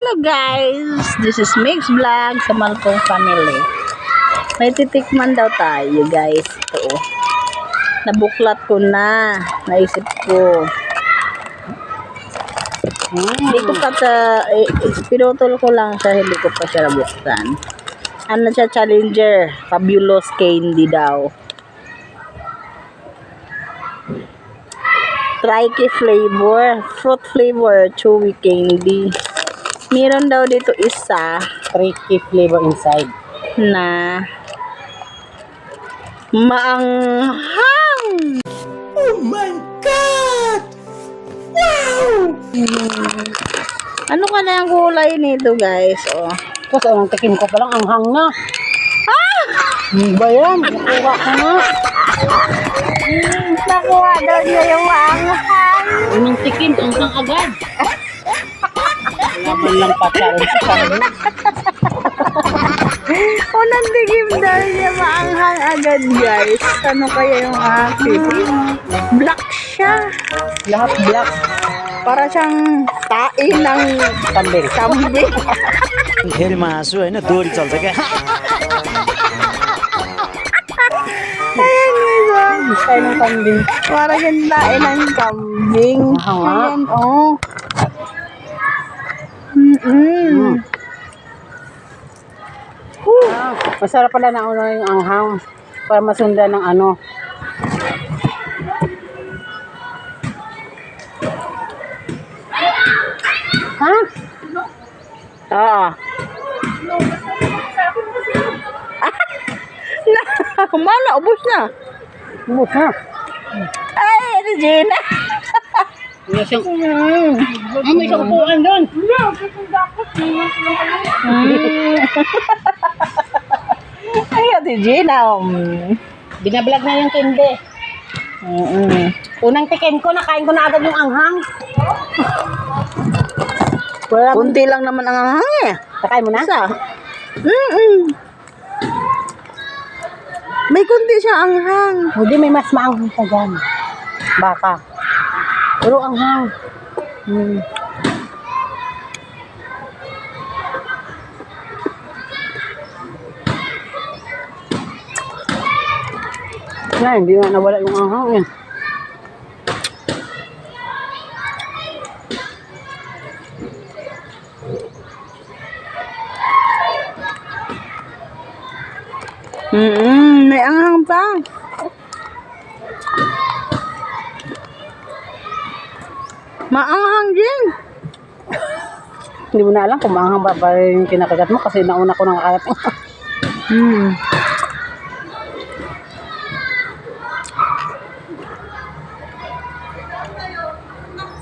Hello guys, this is Mix Vlog sa Malcong Family. May titikman daw tayo guys. Ito. Nabuklat ko na. Naisip ko. Hindi ko pa pinutol ko lang siya, hindi ko pa siya nabuksan. Ano siya, Challenger Fabulous Candy daw. Tricky flavor, fruit flavor, chewy candy. Meron daw dito isa, Tricky flavor inside. na maanghang. Oh my God! Wow! Ano ka na yung kulay nito guys? Oh. Tapos anong tikim ko palang anghang na. Ba yan? Nakuha ko na. Nakuha daw niya yung maanghang. Unang tikim, anghang agad. Laman lang patsarin sa kanya. Unang tigim daw niya maanghang agad guys. Ano kaya yung akin? Black siya. Lahat black. Para siyang tae ng Kambing. kambing. खेलमा हाँसु होइन दोरी चल्छ क्या Ayan guys. Style ng kambing. Para siyang tae ng kambing. Aha. Ayan oh. Masarap pala na uno yung anghang. Para masundan ng ano. Ha? Oo. Kumala, ubos na. Ubus na. Ay, Regina. May isang... may isang upuan doon. Ay, Regina. Binablog na yung kinde. Unang tikim ko, nakain ko na agad yung anghang. Wala. Kunti lang naman ang anghang eh. Nakain mo na? Isa. May kunti siya anghang. Hindi, may mas maanghang pa dyan. Baka. Puro anghang. Na, hindi na nawala yung anghang eh. May anghang pa. Maanghang din. Hindi mo na alam kung maanghang ba yung kinakagat mo kasi nauna ko nang kakagat.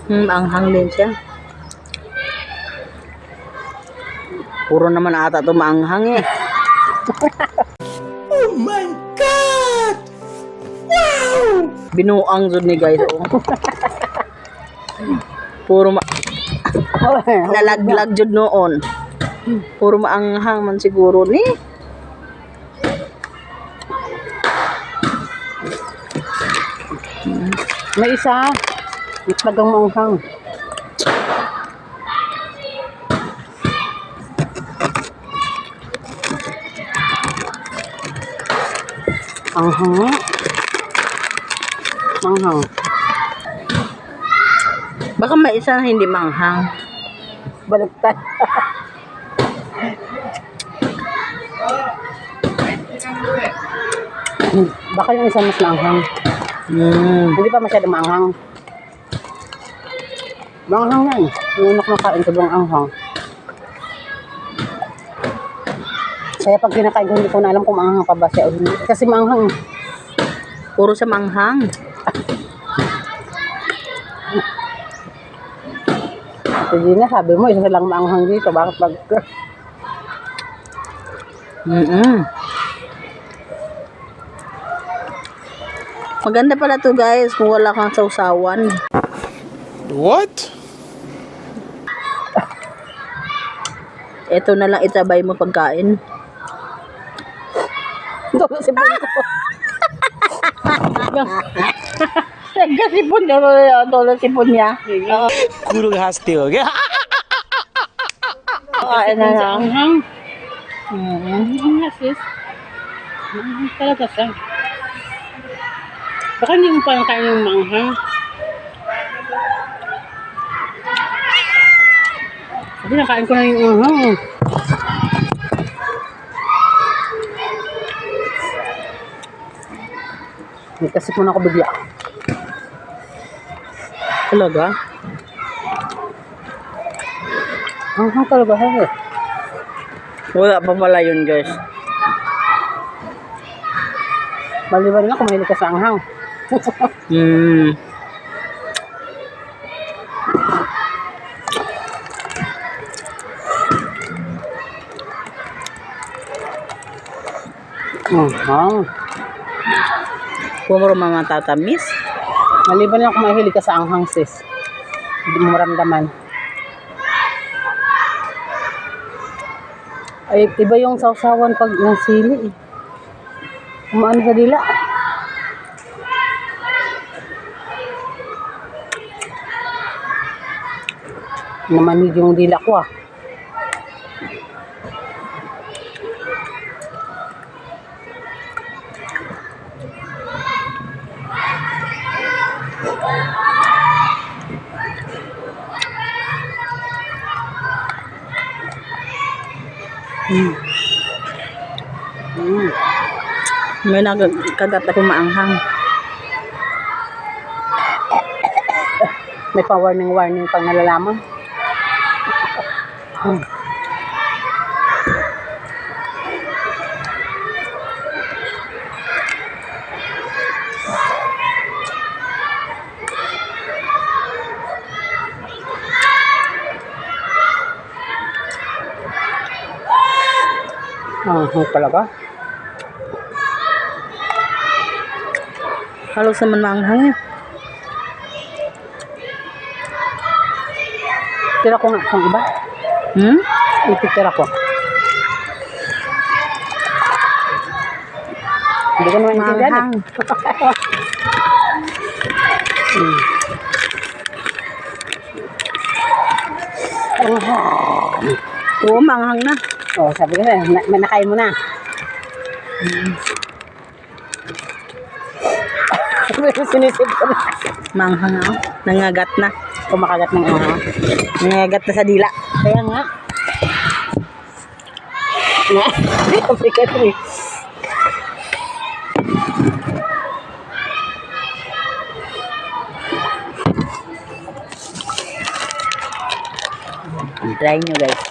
Anghang din siya. Puro naman ata ito maanghang eh. Oh my God! Wow! Binuang dun ni guys. Oh. Puro nalaglag jud noon. Puro maanghang man siguro ni. May isa. Itlagang maanghang. Anghang. Manghang. Baka may isa na hindi manghang. Baliktad. Baka yung isa mas maanghang. Hindi pa masyadong maanghang. Maanghang na eh. Yung una ko nakain ko bang anghang. Kaya pag kinakain ko, hindi ko na alam kung maanghang pa ba siya o hindi. Kasi maanghang. Puro sa manghang. Sige na, sabi mo, isa lang maanghang dito. Bakit pag... Maganda pala to guys kung wala kang sausawan. What? Ito na lang itabay mo pagkain. Dolo si Bon ko. Nagkasipon niya, dolo sipon niya. कुरो हाँस्थ्यो क्या kakain na Sa lang. anghang. Mm. Nga sis. Anghang talaga siya. Baka hindi mo parang kain yung manghang. Sabi nakain ko na yung anghang. May kasi po na ako bigla. Talaga? Anghang talaga siya. Wala pa pala yun, guys. Bali-bali nga kung mahilig ka sa anghang. Mm. Anghang. Puro mga tatamis. Maliban lang kung mahilig ka sa anghang sis. Hindi mo maramdaman. Ay, iba yung sausawan pag ng sili eh. Umaano sa dila. Namanig yung dila ko ah. May nagkagat ako maanghang. May pa-warning pag nalalaman. Talaga. Halos naman maanghang yan. Tira ko nga itong iba. Hmm? Ititira ko. Hindi ko naman intindihan eh. Maanghang. Oo, maanghang na. Oh, sabi ko na, nakain mo na. Sinisip ko na. Maanghang ako. Nangagat na. Kumakagat ng anghang. Nangagat na sa dila. Kaya nga. Nga. Complicated eh. Try nyo, guys.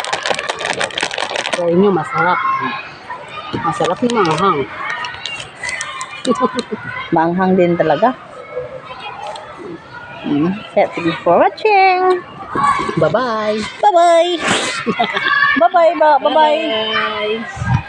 Try nyo, masarap. Masarap yung anghang. Maanghang din talaga. Thank you for watching. Bye-bye. Bye-bye. Bye-bye. Bye-bye. Bye.